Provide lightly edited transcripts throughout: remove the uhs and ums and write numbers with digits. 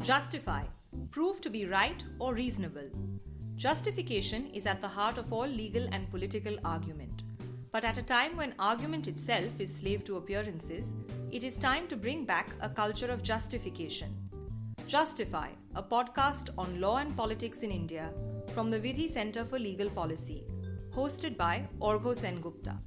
Justify. Prove to be right or reasonable. Justification is at the heart of all legal and political argument. But at a time when argument itself is slave to appearances, it is time to bring back a culture of justification. Justify, a podcast on law and politics in India from the Vidhi Centre for Legal Policy, hosted by Arghya Sengupta.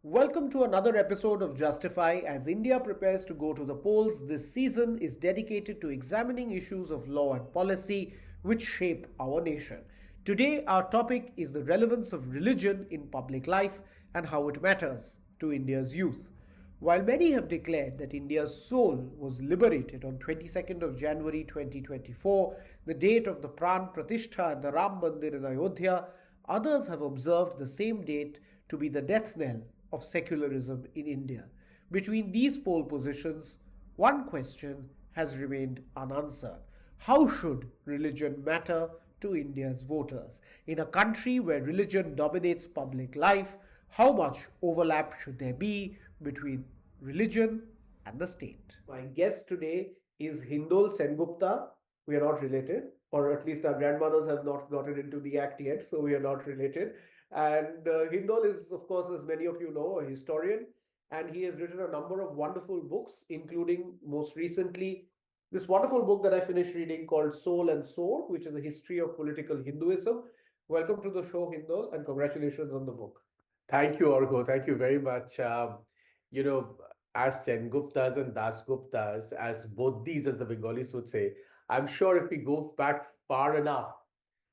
Welcome to another episode of Justify. As India prepares to go to the polls, this season is dedicated to examining issues of law and policy which shape our nation. Today, our topic is the relevance of religion in public life and how it matters to India's youth. While many have declared that India's soul was liberated on 22nd of January 2024, the date of the Pran Pratishtha at the Ram Mandir in Ayodhya, others have observed the same date to be the death knell of secularism in India. Between these pole positions, one question has remained unanswered. How should religion matter to India's voters? In a country where religion dominates public life, how much overlap should there be between religion and the state? My guest today is Hindol Sengupta. We are not related, or at least our grandmothers have not gotten into the act yet, so we are not related. And Hindol is, of course, as many of you know, a historian, and he has written a number of wonderful books, including most recently this wonderful book that I finished reading called Soul and Soul, which is a history of political Hinduism. Welcome to the show, Hindol, and congratulations on the book. Thank you, Arghya. Thank you very much. As Senguptas and Dasguptas, as both these, as the Bengalis would say, I'm sure if we go back far enough,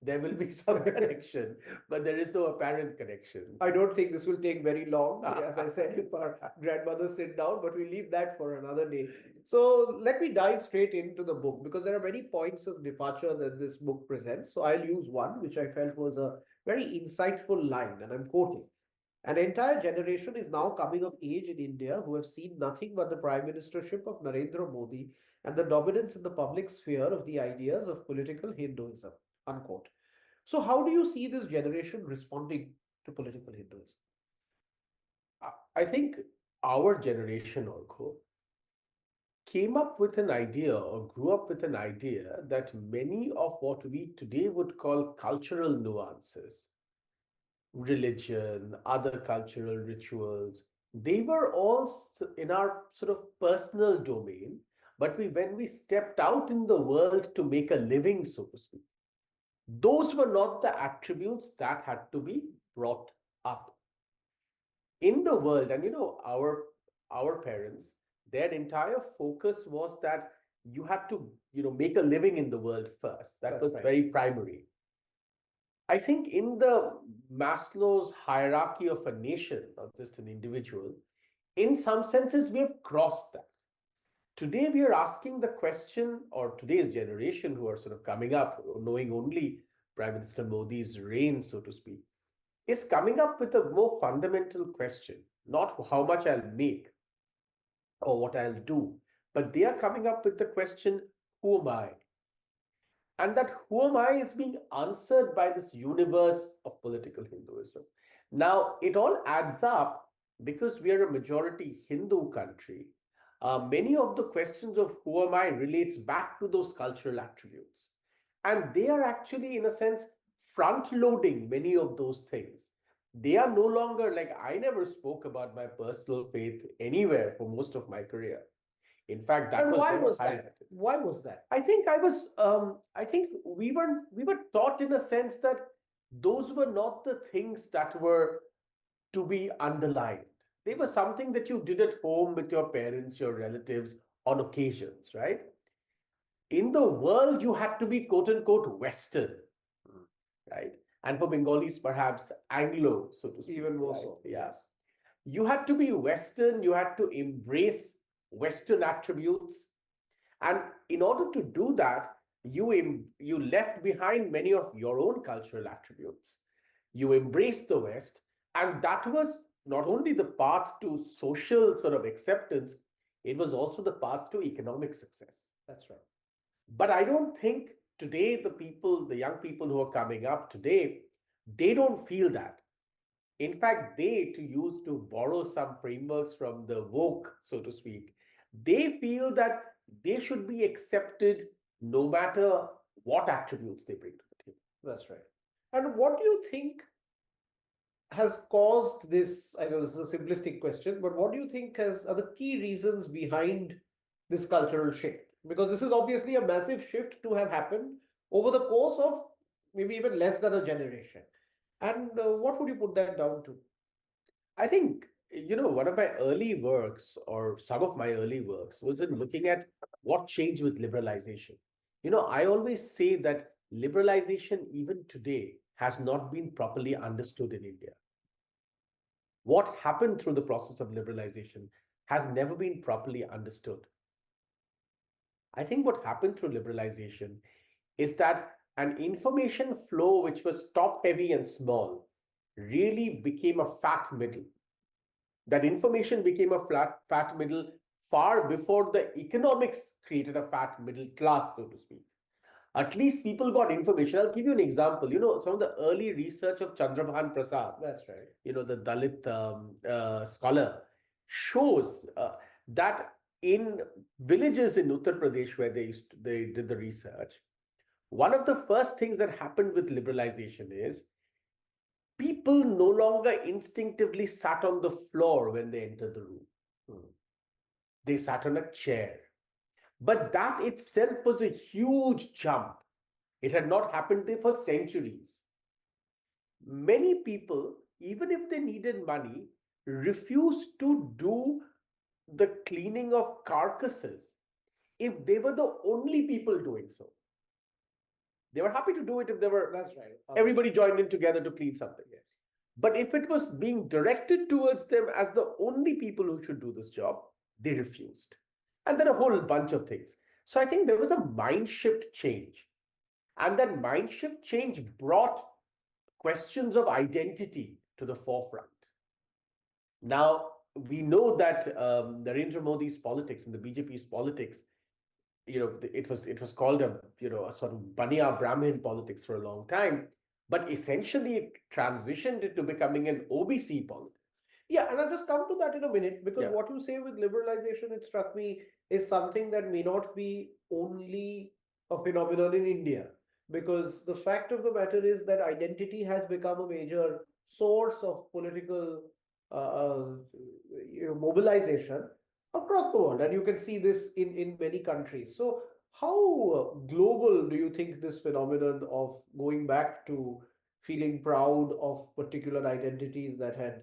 there will be some connection, but there is no apparent connection. I don't think this will take very long. As I said, if our grandmothers sit down, but we leave that for another day. So let me dive straight into the book because there are many points of departure that this book presents. So I'll use one, which I felt was a very insightful line, and I'm quoting. An entire generation is now coming of age in India who have seen nothing but the prime ministership of Narendra Modi and the dominance in the public sphere of the ideas of political Hinduism. Unquote. So how do you see this generation responding to political Hinduism? I think our generation, Arghya, came up with an idea or grew up with an idea that many of what we today would call cultural nuances, religion, other cultural rituals, they were all in our sort of personal domain. But when we stepped out in the world to make a living, so to speak, those were not the attributes that had to be brought up in the world. And our parents, their entire focus was that you had to make a living in the world first. That's was right. Very primary. I think in the Maslow's hierarchy of a nation, not just an individual, in some senses we have crossed that. Today, we are asking the question, or today's generation who are sort of coming up, knowing only Prime Minister Modi's reign, so to speak, is coming up with a more fundamental question, not how much I'll make or what I'll do, but they are coming up with the question, who am I? And that who am I is being answered by this universe of political Hinduism. Now, it all adds up because we are a majority Hindu country. Many of the questions of who am I relates back to those cultural attributes. And they are actually, in a sense, front-loading many of those things. They are no longer like, I never spoke about my personal faith anywhere for most of my career. In fact, that was never highlighted. Why was that? I think we were taught in a sense that those were not the things that were to be underlined. They were something that you did at home with your parents, your relatives, on occasions, right? In the world, you had to be quote unquote Western, right? And for Bengalis, perhaps Anglo, so to speak. Even more right? so. Yeah. You had to be Western, you had to embrace Western attributes. And in order to do that, you left behind many of your own cultural attributes. You embraced the West, and that was not only the path to social sort of acceptance, it was also the path to economic success. That's right. But I don't think today the young people who are coming up today, they don't feel that. In fact, to borrow some frameworks from the woke, so to speak, They feel that they should be accepted no matter what attributes they bring to the table. That's right. And what do you think has caused this? I know this is a simplistic question, but what do you think are the key reasons behind this cultural shift? Because this is obviously a massive shift to have happened over the course of maybe even less than a generation. And what would you put that down to? I think, one of my early works, or some of my early works, was in looking at what changed with liberalization. I always say that liberalization, even today, has not been properly understood in India. What happened through the process of liberalization has never been properly understood. I think what happened through liberalization is that an information flow which was top heavy and small really became a fat middle. That information became a fat middle far before the economics created a fat middle class, so to speak. At least people got information. I'll give you an example. Some of the early research of Chandrabhan Prasad, That's right. the Dalit scholar, shows that in villages in Uttar Pradesh where they did the research, one of the first things that happened with liberalization is people no longer instinctively sat on the floor when they entered the room. They sat on a chair. But that itself was a huge jump. It had not happened there for centuries. Many people, even if they needed money, refused to do the cleaning of carcasses if they were the only people doing so. They were happy to do it if they were. That's right. Everybody joined in together to clean something. Yes. But if it was being directed towards them as the only people who should do this job, they refused. And then a whole bunch of things. So I think there was a mind shift change. And that mind shift change brought questions of identity to the forefront. Now, we know that Narendra Modi's politics and the BJP's politics, it was called a sort of Baniya Brahmin politics for a long time, but essentially it transitioned into becoming an OBC politics. Yeah, and I'll just come to that in a minute because Yeah. what you say with liberalization, it struck me, is something that may not be only a phenomenon in India. Because the fact of the matter is that identity has become a major source of political mobilization across the world. And you can see this in many countries. So, how global do you think this phenomenon of going back to feeling proud of particular identities that had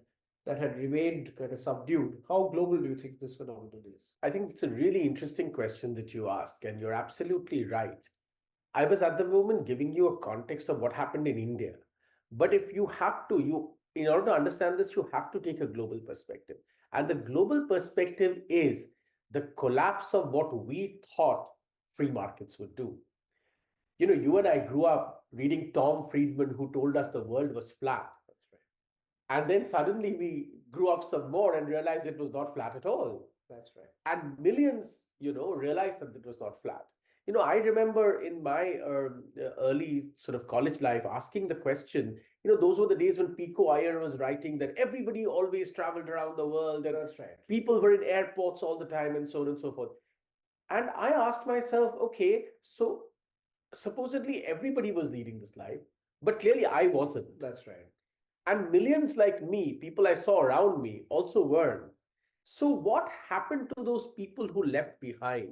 remained kind of subdued? How global do you think this phenomenon is? I think it's a really interesting question that you ask, and you're absolutely right. I was at the moment giving you a context of what happened in India. But if you have to, in order to understand this, you have to take a global perspective. And the global perspective is the collapse of what we thought free markets would do. You and I grew up reading Tom Friedman, who told us the world was flat. And then suddenly we grew up some more and realized it was not flat at all. That's right. And millions, realized that it was not flat. I remember in my early sort of college life asking the question, those were the days when Pico Iyer was writing that everybody always traveled around the world and That's right. people were in airports all the time and so on and so forth. And I asked myself, okay, so supposedly everybody was leading this life, but clearly I wasn't. That's right. And millions like me, people I saw around me, also weren't. So, what happened to those people who left behind?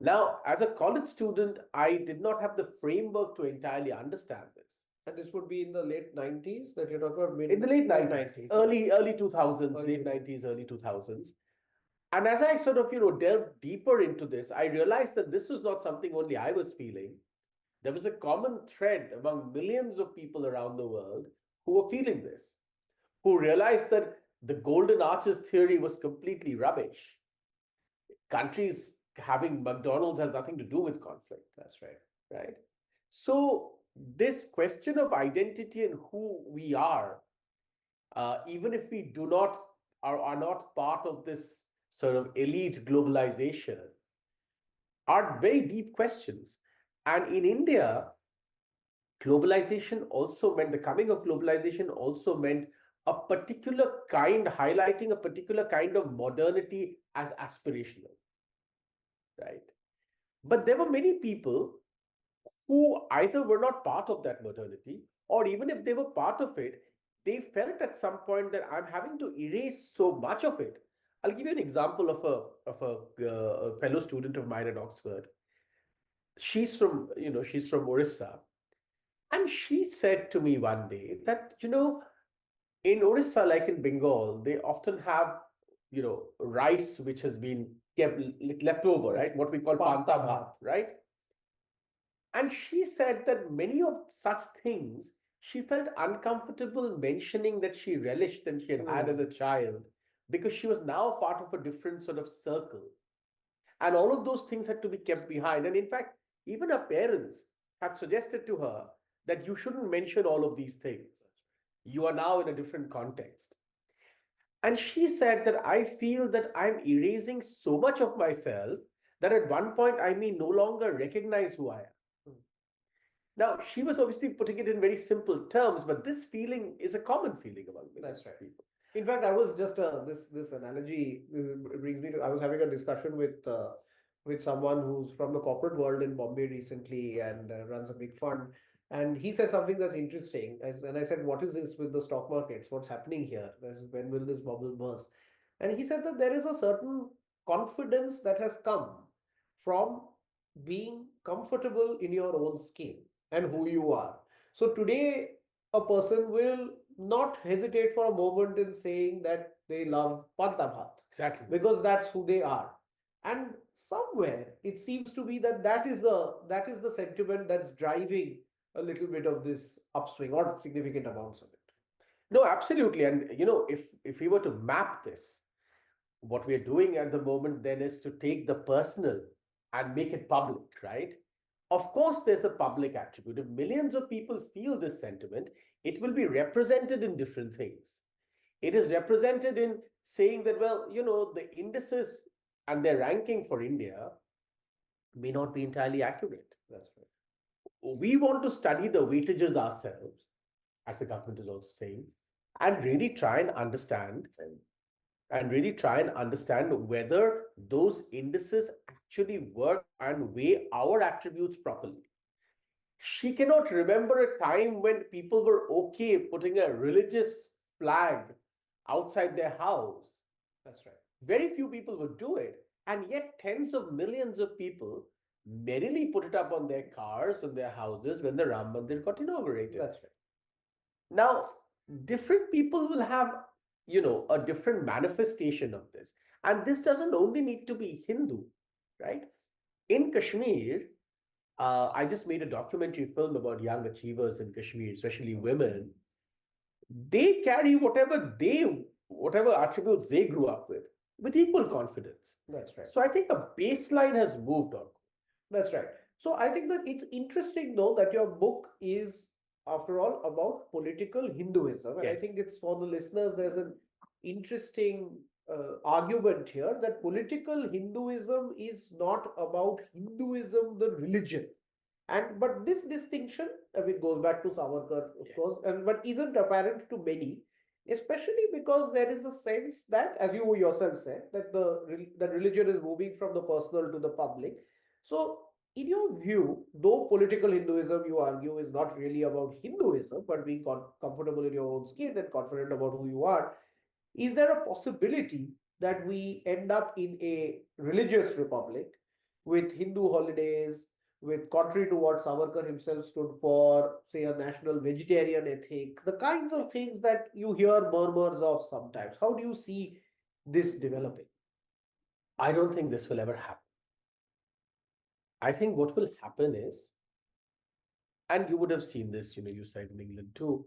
Now, as a college student, I did not have the framework to entirely understand this. And this would be in the late 90s that you're talking about? In the late 90s, early 2000s, Early late 90s, early 2000s. And as I sort of, delved deeper into this, I realized that this was not something only I was feeling. There was a common thread among millions of people around the world who were feeling this, who realized that the Golden Arches theory was completely rubbish. Countries having McDonald's has nothing to do with conflict. That's right. Right? So, this question of identity and who we are, even if we do not are not part of this sort of elite globalization, are very deep questions. And in India, globalization also meant, the coming of globalization also meant a particular kind, highlighting a particular kind of modernity as aspirational. right? But there were many people who either were not part of that modernity, or even if they were part of it, they felt at some point that I'm having to erase so much of it. I'll give you an example of a fellow student of mine at Oxford. She's from Orissa, and she said to me one day that in Orissa, like in Bengal, they often have rice which has been kept left over, right? What we call panta bhat, right? And she said that many of such things she felt uncomfortable mentioning that she relished and she had as a child, because she was now a part of a different sort of circle. And all of those things had to be kept behind. And in fact, even her parents had suggested to her that you shouldn't mention all of these things. You are now in a different context. And she said that I feel that I'm erasing so much of myself that at one point I may no longer recognize who I am. Now, she was obviously putting it in very simple terms, but this feeling is a common feeling among millions of people. In fact, I was just this analogy brings me to. I was having a discussion with someone who's from the corporate world in Bombay recently and runs a big fund, and he said something that's interesting. And I said, "What is this with the stock markets? What's happening here? When will this bubble burst?" And he said that there is a certain confidence that has come from being comfortable in your own skin and who you are. So today, a person will not hesitate for a moment in saying that they love Panta Bhat Exactly. because that's who they are. And somewhere it seems to be that that is the sentiment that's driving a little bit of this upswing or significant amounts of it. No, absolutely. And if we were to map this, what we are doing at the moment then is to take the personal and make it public, right? Of course, there's a public attribute. If millions of people feel this sentiment, it will be represented in different things. It is represented in saying that, well, the indices and their ranking for India may not be entirely accurate. That's right. We want to study the weightages ourselves, as the government is also saying, and really try and understand whether those indices actually work and weigh our attributes properly. She cannot remember a time when people were okay putting a religious flag outside their house. That's right. Very few people would do it. And yet, tens of millions of people merrily put it up on their cars, on their houses when the Ram Mandir got inaugurated. That's right. Now, different people will have, a different manifestation of this. And this doesn't only need to be Hindu, right? In Kashmir, I just made a documentary film about young achievers in Kashmir, especially women. They carry whatever attributes they grew up with equal confidence. That's right. So I think a baseline has moved on. That's right. So I think that it's interesting though that your book is, after all, about political Hinduism. And I Yes. think it's for the listeners, there's an interesting argument here that political Hinduism is not about Hinduism, the religion. And but this distinction, it goes back to Savarkar, of Yes. course, and but isn't apparent to many, especially because there is a sense that, as you yourself said, that that religion is moving from the personal to the public. So, in your view, though political Hinduism, you argue, is not really about Hinduism, but being comfortable in your own skin and confident about who you are, is there a possibility that we end up in a religious republic with Hindu holidays, with contrary to what Savarkar himself stood for, say a national vegetarian ethic, the kinds of things that you hear murmurs of sometimes? How do you see this developing? I don't think this will ever happen. I think what will happen is, and you would have seen this, you said in England too.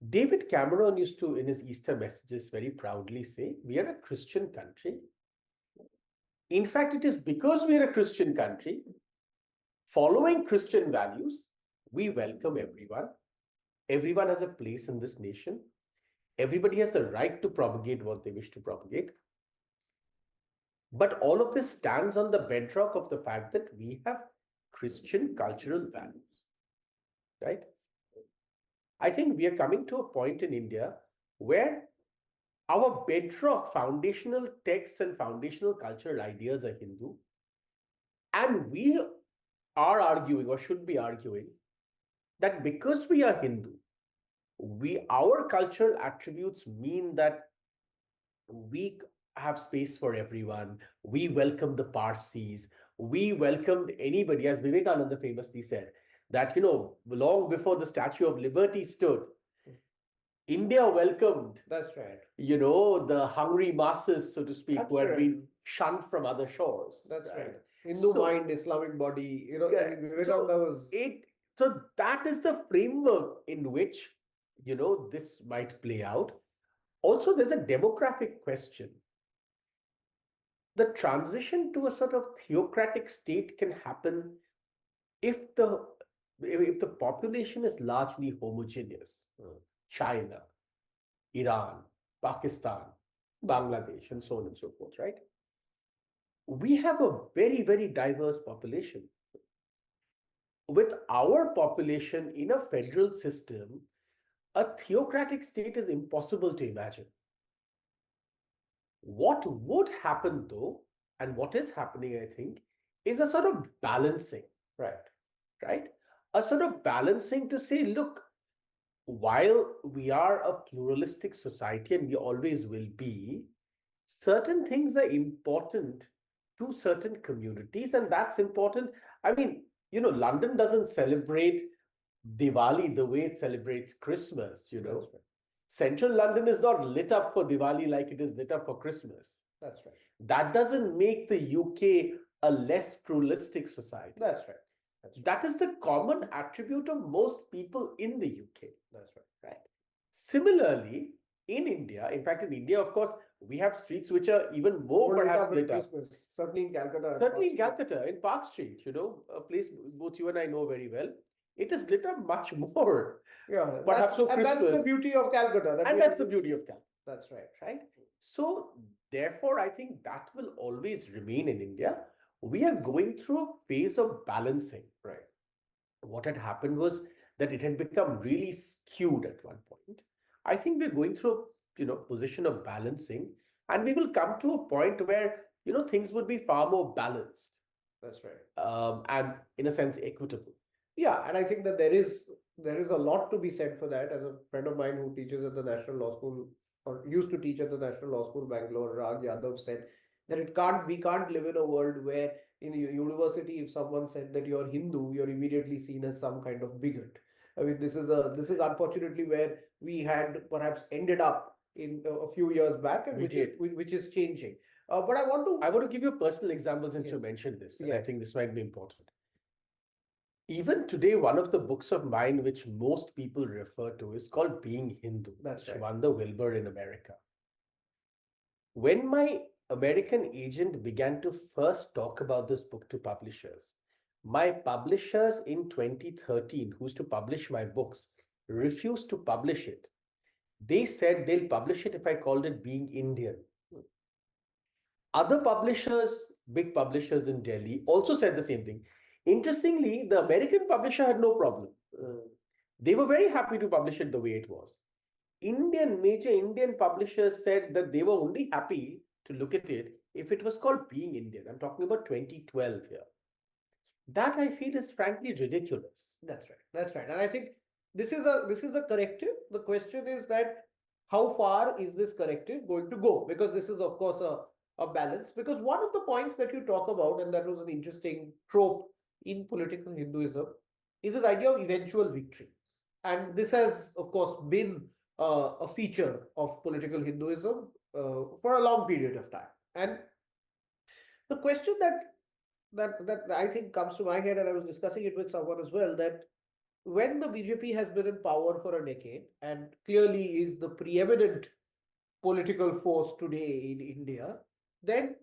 David Cameron used to, in his Easter messages, very proudly say, we are a Christian country. In fact, it is because we are a Christian country, following Christian values, we welcome everyone. Everyone has a place in this nation. Everybody has the right to propagate what they wish to propagate. But all of this stands on the bedrock of the fact that we have Christian cultural values, right? I think we are coming to a point in India where our bedrock foundational texts and foundational cultural ideas are Hindu. And we are arguing, or should be arguing, that because we are Hindu, our cultural attributes mean that we have space for everyone. We welcome the Parsis. We welcomed anybody, as Vivekananda famously said, that, long before the Statue of Liberty stood, India welcomed, That's right. the hungry masses, so to speak, That's who had correct. been shunned from other shores. That's right. Hindu So, mind, Islamic body. yeah, Vivekananda was. so that is the framework in which, this might play out. Also, there's a demographic question. The transition to a sort of theocratic state can happen if the population is largely homogeneous. China, Iran, Pakistan, Bangladesh, and so on and so forth, right? We have a very, very diverse population. With our population in a federal system, a theocratic state is impossible to imagine. What would happen though, and what is happening, I think, is a sort of balancing, Right. right? A sort of balancing to say, look, while we are a pluralistic society and we always will be, certain things are important to certain communities, and that's important. I mean, London doesn't celebrate Diwali the way it celebrates Christmas. That's right. Central London is not lit up for Diwali like it is lit up for Christmas. That's right. That doesn't make the UK a less pluralistic society. That's right. That's right. That is the common attribute of most people in the UK. That's right. Right. Similarly, in India, in fact, in India, of course, we have streets which are even more perhaps lit up. Christmas. Certainly in Calcutta. Certainly in Calcutta, in Park Street, a place both you and I know very well. It is lit up much more. Yeah, perhaps for and that's the Christmas. beauty of Calcutta. And that's the beauty of Calcutta. That's right. Right? So, therefore, I think that will always remain in India. We are going through a phase of balancing. Right. What had happened was that it had become really skewed at one point. I think we're going through a position of balancing, and we will come to a point where things would be far more balanced. That's right. And in a sense equitable. Yeah, and I think that there is a lot to be said for that. As a friend of mine who teaches at the National Law School, or used to teach at the National Law School, Bangalore, Rag said that we can't live in a world where in a university, if someone said that you're Hindu, you're immediately seen as some kind of bigot. I mean, this is unfortunately where we had perhaps ended up in a few years back, and which is changing. But I want to give you a personal example since you mentioned this, and I think this might be important. Even today, one of the books of mine which most people refer to is called Being Hindu. That's right. Won the Wilbur in America. When my American agent began to first talk about this book to publishers, my publishers in 2013, who used to publish my books, refused to publish it. They said they'll publish it if I called it Being Indian. Other publishers, big publishers in Delhi, also said the same thing. Interestingly, the American publisher had no problem. They were very happy to publish it the way it was. Major Indian publishers said that they were only happy to look at it if it was called Being Indian. I'm talking about 2012 here. That I feel is frankly ridiculous. That's right. That's right. And I think this is a corrective. The question is that how far is this corrective going to go? Because this is, of course, a balance. Because one of the points that you talk about, and that was an interesting trope in political Hinduism, is this idea of eventual victory. And this has, of course, been a feature of political Hinduism for a long period of time. And the question that I think comes to my head, and I was discussing it with someone as well, that when the BJP has been in power for a decade and clearly is the preeminent political force today in India, then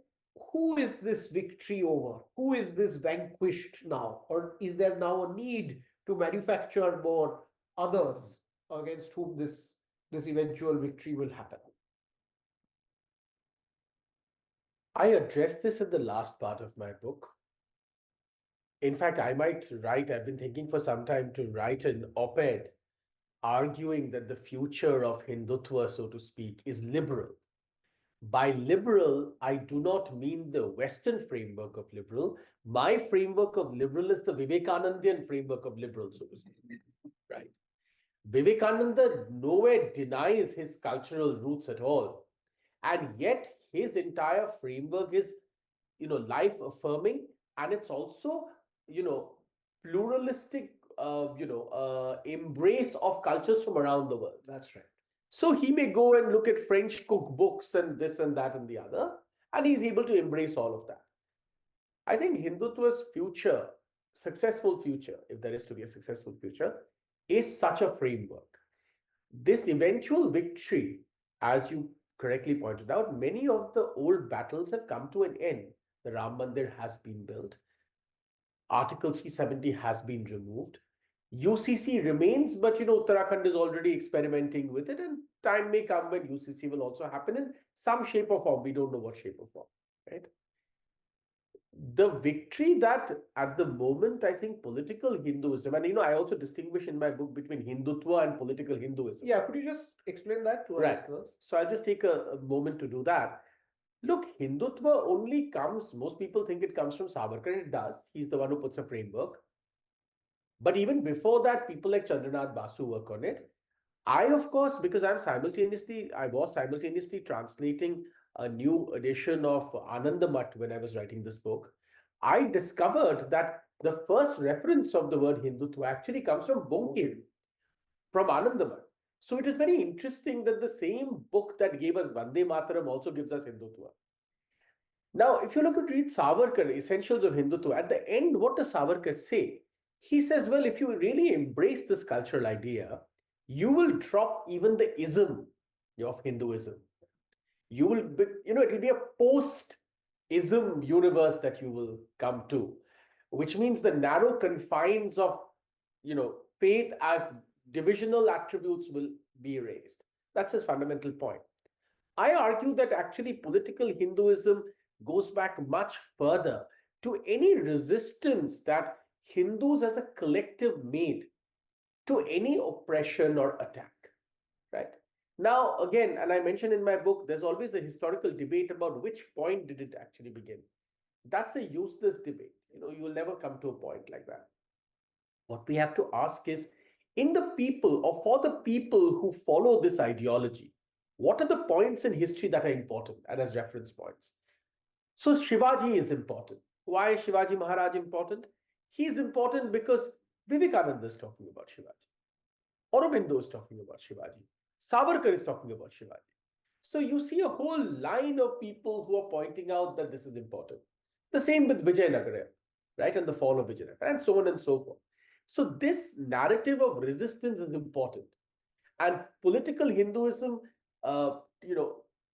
who is this victory over? Who is this vanquished now? Or is there now a need to manufacture more others against whom this eventual victory will happen? I addressed this in the last part of my book. In fact, I've been thinking for some time to write an op-ed arguing that the future of Hindutva, so to speak, is liberal. By liberal, I do not mean the Western framework of liberal. My framework of liberal is the Vivekanandian framework of liberal, so to speak. Right? Vivekananda nowhere denies his cultural roots at all. And yet his entire framework is, life affirming, and it's also, you know, pluralistic, embrace of cultures from around the world. That's right. So he may go and look at French cookbooks and this and that and the other, and he's able to embrace all of that. I think Hindutva's future, successful future, if there is to be a successful future, is such a framework. This eventual victory, as you correctly pointed out, many of the old battles have come to an end. The Ram Mandir has been built. Article 370 has been removed. UCC remains, but Uttarakhand is already experimenting with it, and time may come when UCC will also happen in some shape or form. We don't know what shape or form, right? The victory that at the moment, I think political Hinduism, and I also distinguish in my book between Hindutva and political Hinduism. Yeah, could you just explain that to our Right. listeners? So I'll just take a moment to do that. Look, Hindutva only comes, most people think it comes from Savarkar, and it does. He's the one who puts a framework. But even before that, people like Chandranath Basu work on it. Of course, because I was simultaneously translating a new edition of Anandamat when I was writing this book. I discovered that the first reference of the word Hindutva actually comes from Bonkim, from Anandamat. So it is very interesting that the same book that gave us Vande Mataram also gives us Hindutva. Now, if you look at read Savarkar, Essentials of Hindutva, at the end, what does Savarkar say? He says, well, if you really embrace this cultural idea, you will drop even the ism of Hinduism. You will be, it will be a post-ism universe that you will come to, which means the narrow confines of, faith as divisional attributes will be erased. That's his fundamental point. I argue that actually political Hinduism goes back much further to any resistance that Hindus as a collective made to any oppression or attack, right? Now, again, and I mentioned in my book, there's always a historical debate about which point did it actually begin. That's a useless debate. You will never come to a point like that. What we have to ask is, in the people or for the people who follow this ideology, what are the points in history that are important and as reference points? So Shivaji is important. Why is Shivaji Maharaj important? He is important because Vivekananda is talking about Shivaji. Aurobindo is talking about Shivaji. Savarkar is talking about Shivaji. So you see a whole line of people who are pointing out that this is important. The same with Vijayanagara, right? And the fall of Vijayanagara, and so on and so forth. So this narrative of resistance is important. And political Hinduism,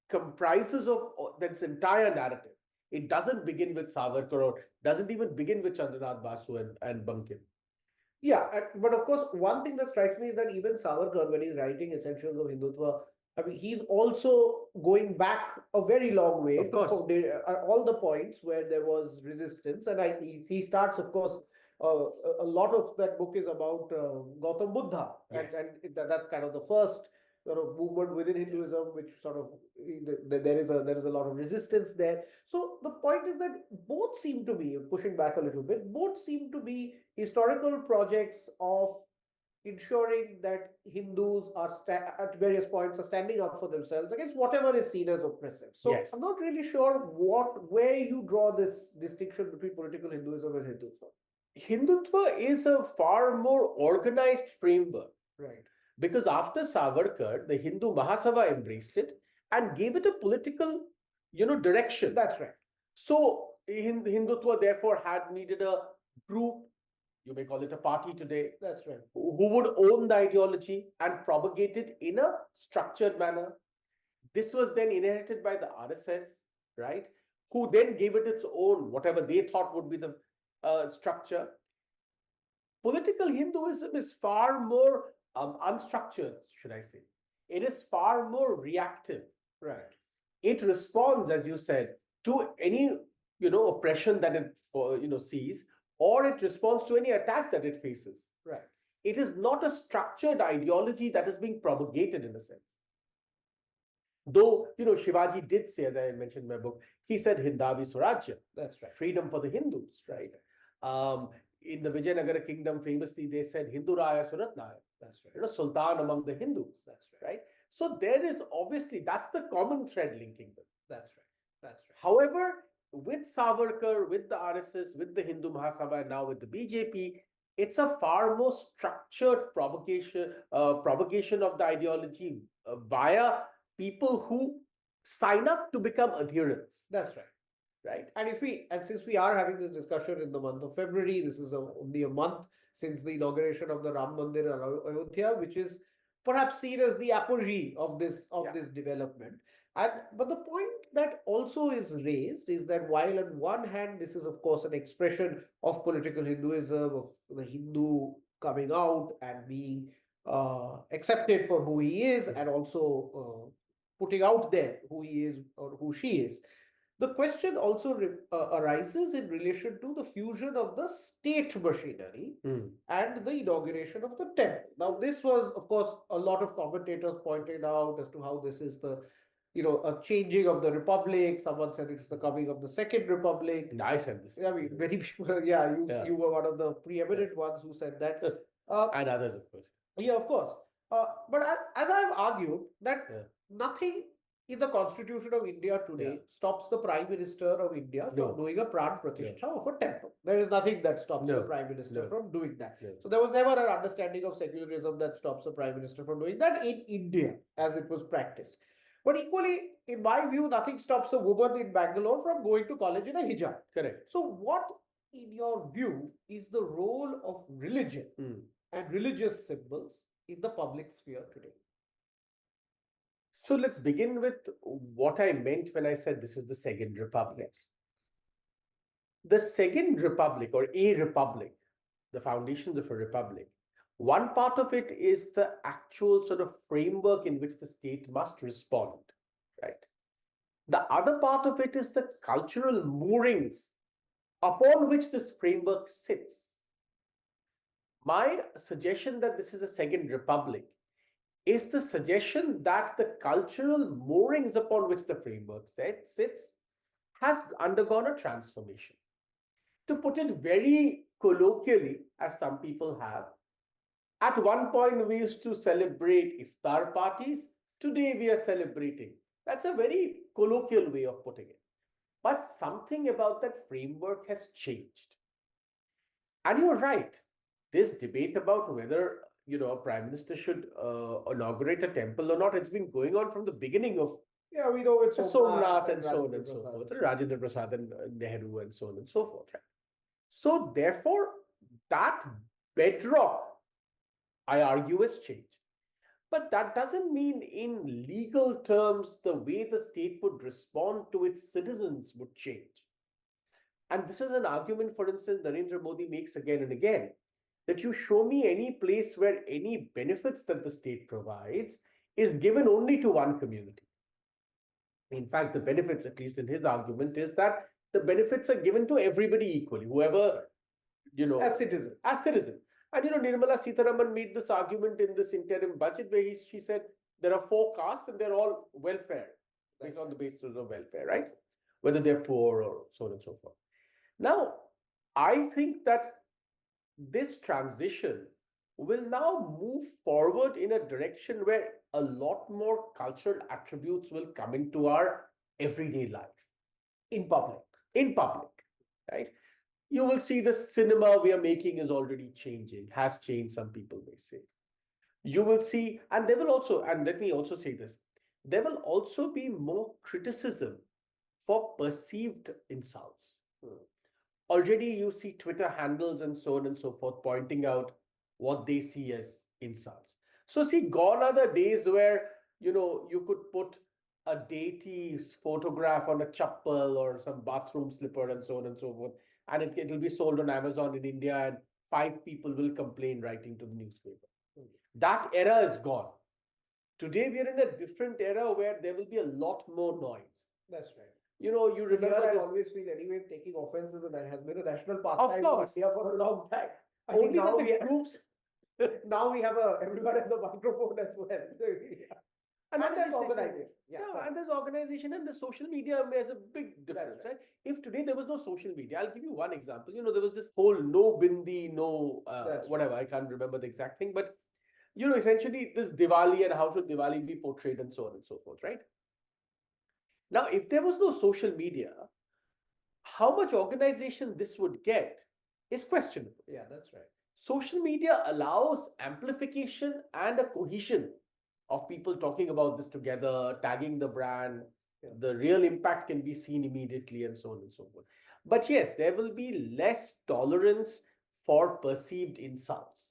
comprises of this entire narrative. It doesn't begin with Savarkar or doesn't even begin with Chandranath Basu and Bankim. Yeah, but of course, one thing that strikes me is that even Savarkar, when he's writing Essentials of Hindutva, I mean, he's also going back a very long way Of course. all the points where there was resistance. And he starts, of course, a lot of that book is about Gautam Buddha. Yes. And that's kind of the first sort of movement within Hinduism, which sort of there is a lot of resistance there. So the point is that both seem to be pushing back a little bit. Both seem to be historical projects of ensuring that Hindus are at various points are standing up for themselves against whatever is seen as oppressive. So Yes. I'm not really sure where you draw this distinction between political Hinduism and Hindutva. Hindutva is a far more organized framework. Right. Because after Savarkar, the Hindu Mahasabha embraced it and gave it a political, direction. That's right. So Hindutva therefore had needed a group, you may call it a party today. That's right. Who would own the ideology and propagate it in a structured manner. This was then inherited by the RSS, right? Who then gave it its own, whatever they thought would be the structure. Political Hinduism is far more unstructured, should I say. It is far more reactive. Right. It responds, as you said, to any oppression that it sees, or it responds to any attack that it faces. Right. It is not a structured ideology that is being propagated in a sense. Though, Shivaji did say, as I mentioned in my book, he said Hindavi Swarajya, That's right. freedom for the Hindus, right? Um, in the Vijayanagara kingdom, famously, they said Hindu Raya Suratnaya, That's right. Sultan among the Hindus, That's right. right? So there is obviously, that's the common thread linking them. That's right. That's right. However, with Savarkar, with the RSS, with the Hindu Mahasabha, and now with the BJP, it's a far more structured propagation of the ideology via people who sign up to become adherents, That's right. right? And since we are having this discussion in the month of February, this is only a month since the inauguration of the Ram Mandir in Ayodhya, which is perhaps seen as the apogee of this development. But the point that also is raised is that while on one hand this is of course an expression of political Hinduism, of the Hindu coming out and being accepted for who he is, and also putting out there who he is or who she is, the question also arises in relation to the fusion of the state machinery and the inauguration of the temple. Now, this was, of course, a lot of commentators pointed out as to how this is a changing of the republic. Someone said it's the coming of the second republic. I said this. I mean, many people, you were one of the preeminent ones who said that. And others, of course. Yeah, of course. But as I've argued, that nothing in the Constitution of India today stops the Prime Minister of India from doing a Pran Pratishtha of a temple. There is nothing that stops the Prime Minister from doing that. So there was never an understanding of secularism that stops the Prime Minister from doing that in India as it was practiced. But equally, in my view, nothing stops a woman in Bangalore from going to college in a hijab. Correct. So what, in your view, is the role of religion and religious symbols in the public sphere today? So let's begin with what I meant when I said this is the Second Republic. The Second Republic, or a republic, the foundations of a republic, one part of it is the actual sort of framework in which the state must respond, right? The other part of it is the cultural moorings upon which this framework sits. My suggestion that this is a Second Republic is the suggestion that the cultural moorings upon which the framework sits has undergone a transformation. To put it very colloquially, as some people have, at one point we used to celebrate iftar parties. Today we are celebrating. That's a very colloquial way of putting it. But something about that framework has changed. And you're right. This debate about whether a prime minister should inaugurate a temple or not, it's been going on from the beginning of we know it's Somnath and so on and so forth, Rajendra Prasad and Nehru and so on and so forth. Right? So therefore, that bedrock, I argue, has changed. But that doesn't mean in legal terms the way the state would respond to its citizens would change. And this is an argument, for instance, Narendra Modi makes again and again, that you show me any place where any benefits that the state provides is given only to one community. In fact, the benefits, at least in his argument, is that the benefits are given to everybody equally, whoever, as citizen. And Nirmala Sitharaman made this argument in this interim budget where she said there are 4 castes and they're all welfare, based on the basis of welfare, right? Whether they're poor or so on and so forth. Now, I think that this transition will now move forward in a direction where a lot more cultural attributes will come into our everyday life in public, right? You will see the cinema we are making is already changing, has changed, some people may say. You will see, and there will also, and let me also say this, there will also be more criticism for perceived insults. Already you see Twitter handles and so on and so forth pointing out what they see as insults. So see, gone are the days where, you could put a deity's photograph on a chappal or some bathroom slipper and so on and so forth, and it will be sold on Amazon in India and 5 people will complain writing to the newspaper. That era is gone. Today we are in a different era where there will be a lot more noise. That's right. You remember I always feel anyway taking offenses, and that has been a national pastime in India for a long time. Only that the groups. Now we have everybody has a microphone as well. And And that's there's organization. Yeah, yeah, and there's organization and the social media makes a big difference, right. right? If today there was no social media, I'll give you one example. There was this whole no bindi, no That's right. whatever. I can't remember the exact thing, but essentially this Diwali and how should Diwali be portrayed and so on and so forth, right? Now, if there was no social media, how much organization this would get is questionable. Yeah, that's right. Social media allows amplification and a cohesion of people talking about this together, tagging the brand. Yeah. The real impact can be seen immediately and so on and so forth. But yes, there will be less tolerance for perceived insults.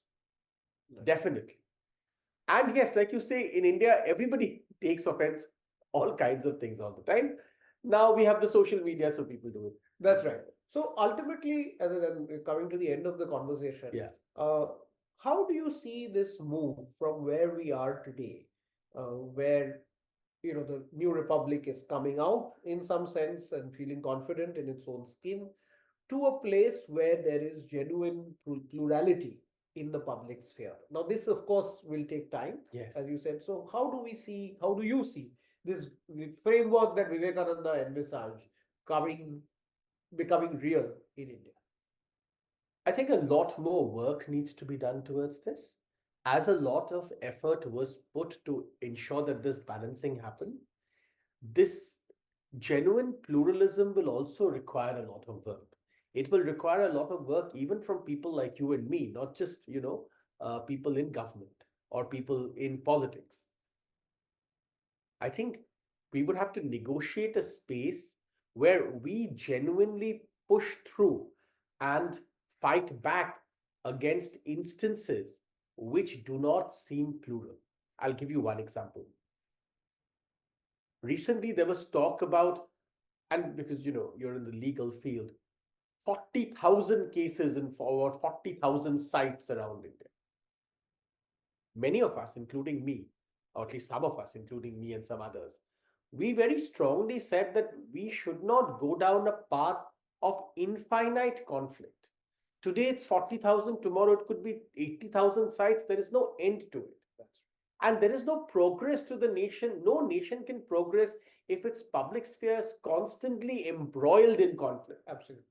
Right. Definitely. And yes, like you say, in India, everybody takes offense, all kinds of things all the time. Now we have the social media, so people do it. That's right. So ultimately, as coming to the end of the conversation, Yeah. uh, how do you see this move from where we are today, where the new republic is coming out in some sense and feeling confident in its own skin, to a place where there is genuine plurality in the public sphere? Now, this of course will take time, Yes. as you said. So, how do you see this framework that Vivekananda envisaged coming becoming real in India? I think a lot more work needs to be done towards this, as a lot of effort was put to ensure that this balancing happened. This genuine pluralism will also require a lot of work. It will require a lot of work even from people like you and me, not just, people in government or people in politics. I think we would have to negotiate a space where we genuinely push through and fight back against instances which do not seem plural. I'll give you one example. Recently, there was talk about, and because you're in the legal field, 40,000 cases in forward 40,000 sites around India. Many of us, including me, or at least some of us, including me and some others, we very strongly said that we should not go down a path of infinite conflict. Today it's 40,000, tomorrow it could be 80,000 sites. There is no end to it. And there is no progress to the nation. No nation can progress if its public sphere is constantly embroiled in conflict. Absolutely.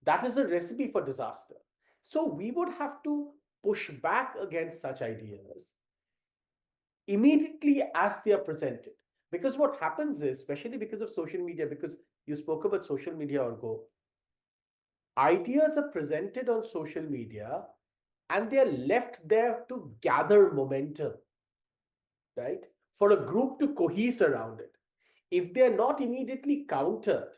That is a recipe for disaster. So we would have to push back against such ideas immediately as they are presented. Because what happens is, especially because of social media, because you spoke about social media or go, ideas are presented on social media and they are left there to gather momentum, right? For a group to cohese around it. If they're not immediately countered,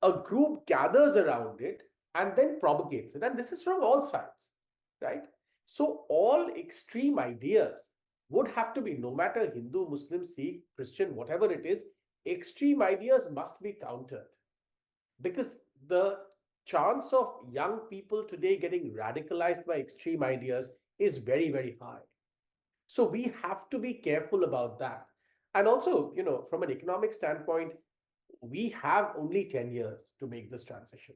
a group gathers around it and then propagates it. And this is from all sides, right? So all extreme ideas would have to be, no matter Hindu, Muslim, Sikh, Christian, whatever it is, extreme ideas must be countered. Because the chance of young people today getting radicalized by extreme ideas is very, very high. So we have to be careful about that. And also, from an economic standpoint, we have only 10 years to make this transition.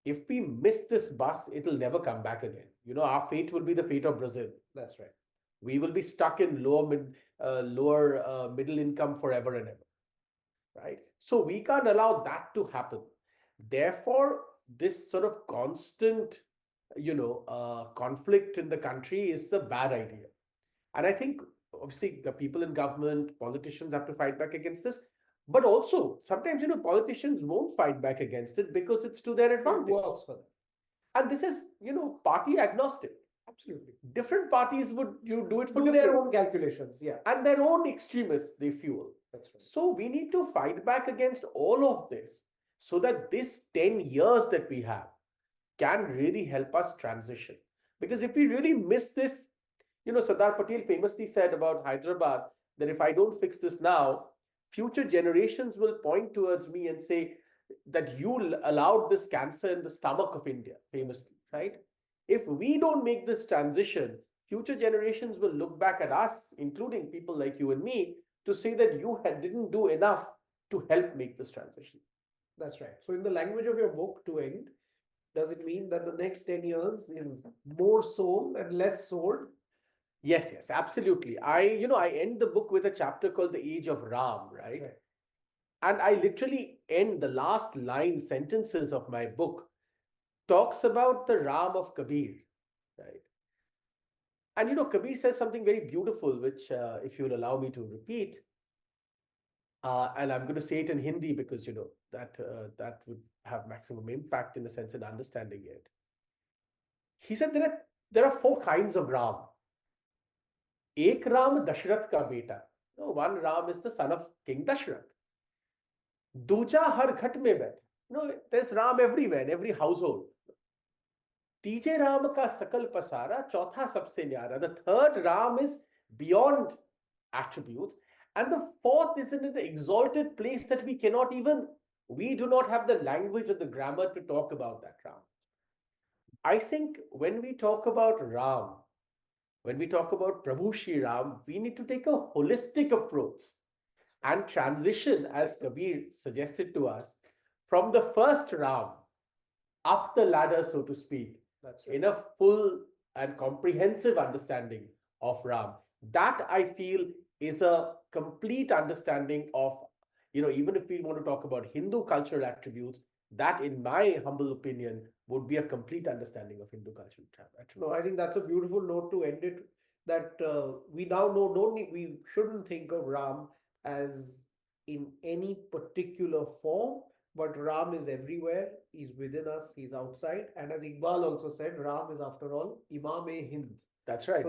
If we miss this bus, it'll never come back again. Our fate will be the fate of Brazil. That's right. We will be stuck in lower middle income forever and ever, right? So we can't allow that to happen. Therefore, this sort of constant, conflict in the country is a bad idea. And I think, obviously, the people in government, politicians have to fight back against this. But also, sometimes, politicians won't fight back against it because it's to their It advantage. works for them. And this is, party agnostic. Absolutely. Different parties would do it for Do their different, own calculations. Yeah. and their own extremists they fuel. That's right. So we need to fight back against all of this so that this 10 years that we have can really help us transition. Because if we really miss this, Sardar Patel famously said about Hyderabad that if I don't fix this now, future generations will point towards me and say that you allowed this cancer in the stomach of India, famously, right? If we don't make this transition, future generations will look back at us, including people like you and me, to say that you didn't do enough to help make this transition. That's right. So, in the language of your book, to end, does it mean that the next 10 years is more soul and less sword? Yes, yes, absolutely. I end the book with a chapter called The Age of Ram, That's right? right. And I literally end the last line sentences of my book talks about the Ram of Kabir, right? And Kabir says something very beautiful, which, if you'll allow me to repeat, and I'm going to say it in Hindi because that would have maximum impact in a sense in understanding it. He said there are four kinds of Ram. Ek Ram Dashrath ka beta. No, one Ram is the son of King Dashrath. दूजा हर घट में बैठे. There's Ram everywhere, in every household. तीजे राम का सकल पसारा, चौथा सबसे न्यारा. The third Ram is beyond attributes, and the fourth is in an exalted place that we do not have the language or the grammar to talk about that Ram. I think when we talk about Ram, when we talk about Prabhu Shri Ram, we need to take a holistic approach and transition, as Kabir suggested to us, from the first Ram up the ladder, so to speak, That's right. in a full and comprehensive understanding of Ram. That I feel is a complete understanding of, even if we want to talk about Hindu cultural attributes, that, in my humble opinion, would be a complete understanding of Hindu cultural attributes. No, I think that's a beautiful note to end it. That we now know, we shouldn't think of Ram as in any particular form, but Ram is everywhere. He's within us. He's outside. And as Iqbal also said, Ram is after all Imam-e-Hind. That's right.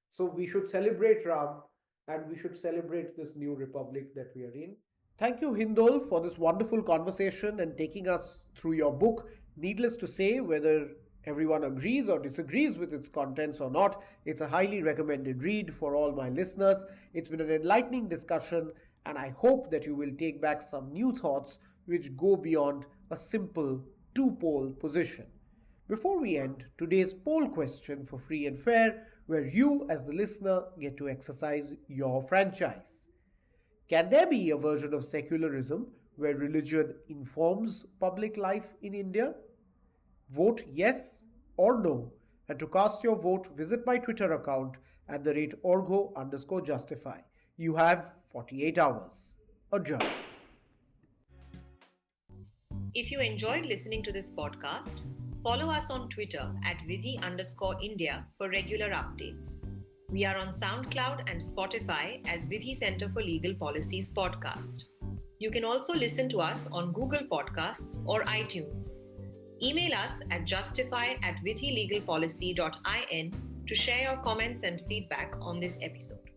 So we should celebrate Ram, and we should celebrate this new republic that we are in. Thank you, Hindol, for this wonderful conversation and taking us through your book. Needless to say, whether everyone agrees or disagrees with its contents or not, it's a highly recommended read for all my listeners. It's been an enlightening discussion, and I hope that you will take back some new thoughts which go beyond a simple two-pole position. Before we end, today's poll question for free and fair, where you, as the listener, get to exercise your franchise. Can there be a version of secularism where religion informs public life in India? Vote yes or no. And to cast your vote, visit my Twitter account at the rate Orgo_justify. You have 48 hours. Adjourned. If you enjoyed listening to this podcast, follow us on Twitter at Vidhi_India for regular updates. We are on SoundCloud and Spotify as Vidhi Center for Legal Policies podcast. You can also listen to us on Google Podcasts or iTunes. Email us at justify@vidhilegalpolicy.in to share your comments and feedback on this episode.